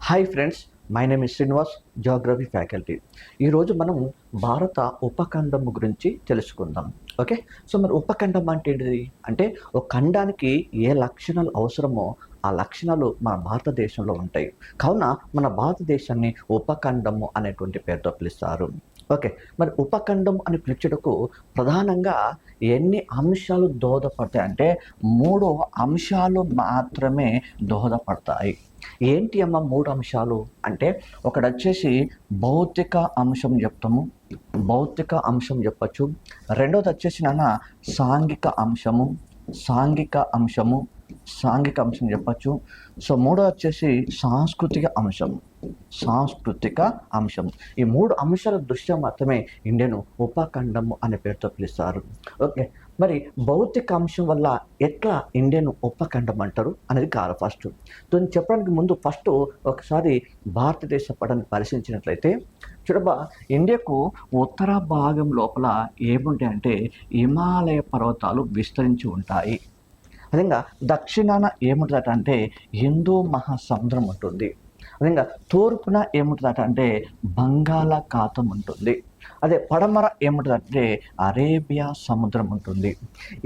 Hi friends, my name is Srinivas, Geography faculty. ఈరోజు మనం భారత ఉపఖండం గురించి తెలుసుకుందాం. ఓకే, సో మరి ఉపఖండం అంటే ఏంటిది అంటే ఒక ఖండానికి ఏ లక్షణాలు అవసరమో ఆ లక్షణాలు మన భారతదేశంలో ఉంటాయి. కావున మన భారతదేశాన్ని ఉపఖండము అనేటువంటి పేరుతో పిలుస్తారు. ఓకే, మరి ఉపఖండం అని పిలిచేటకు ప్రధానంగా ఎన్ని అంశాలు దోహదపడతాయి అంటే 3 అంశాలు మాత్రమే దోహదపడతాయి. ఏంటి అమ్మ 3 అంశాలు అంటే ఒకటొచ్చేసి భౌతిక అంశం చెప్తాము, భౌతిక అంశం చెప్పచ్చు. రెండోది వచ్చేసి సాంఘిక అంశము, సాంఘిక అంశము, సాంఘిక అంశం చెప్పచ్చు. సో మూడోది వచ్చేసి సాంస్కృతిక అంశం, సాంస్కృతిక అంశం. ఈ 3 అంశాల దృష్ట్యా మాత్రమే ఇండియన్ ఉపఖండము అనే పేరుతో పిలుస్తారు. ఓకే, మరి భౌతిక అంశం వల్ల ఎట్లా ఇండియన్ ఉపఖండం అంటారు అనేది కాదు. దీన్ని చెప్పడానికి ముందు ఒకసారి భారతదేశ పటాన్ని పరిశీలించినట్లయితే చూడబా, ఇండియాకు ఉత్తర భాగం లోపల ఏముంటాయంటే హిమాలయ పర్వతాలు విస్తరించి ఉంటాయి. అదేవిధంగా దక్షిణాన ఏముంటుందట అంటే హిందూ మహాసముద్రం ఉంటుంది. అదేవిధంగా తూర్పున ఏముంటుందట అంటే బంగాళాఖాతం ఉంటుంది. అదే పడమర ఏముంటుందంటే అరేబియా సముద్రం ఉంటుంది.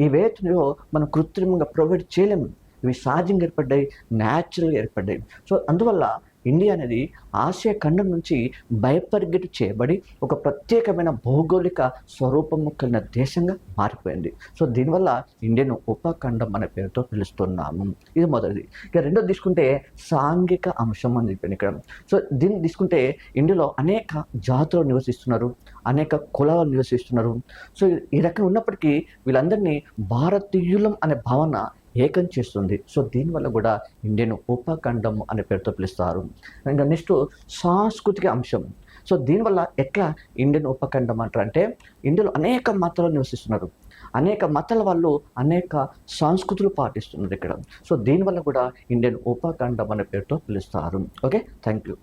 ఈ వేటిలో మనం కృత్రిమంగా ప్రొవైడ్ చేయలేము, ఇవి సహజంగా ఏర్పడ్డాయి, న్యాచురల్గా ఏర్పడ్డాయి. సో అందువల్ల ఇండియా అనేది ఆసియా ఖండం నుంచి బైపర్గెట్ చేయబడి ఒక ప్రత్యేకమైన భౌగోళిక స్వరూపము కలిగిన దేశంగా మారిపోయింది. సో దీనివల్ల ఇండియన్ ఉపఖండం అనే పేరుతో పిలుస్తున్నాము. ఇది మొదటిది. ఇక రెండోది తీసుకుంటే సాంఘిక అంశం అని చెప్పాను ఇక్కడ. సో దీన్ని తీసుకుంటే ఇండియాలో అనేక జాతులు నివసిస్తున్నారు, అనేక కులాలు నివసిస్తున్నారు. సో ఈ రకంగా ఉన్నప్పటికీ వీళ్ళందరినీ భారతీయులం అనే భావన ఏకం చేస్తుంది. సో దీనివల్ల కూడా ఇండియన్ ఉపఖండం అనే పేరుతో పిలుస్తారు. ఇంకా నెక్స్ట్ సాంస్కృతిక అంశం. సో దీనివల్ల ఎట్లా ఇండియన్ ఉపఖండం అంటారు అంటే ఇండియాలో అనేక మతాలు నివసిస్తున్నారు, అనేక మతాల వాళ్ళు అనేక సంస్కృతులు పాటిస్తున్నారు ఇక్కడ. సో దీనివల్ల కూడా ఇండియన్ ఉపఖండం అనే పేరుతో పిలుస్తారు. Okay, thank you.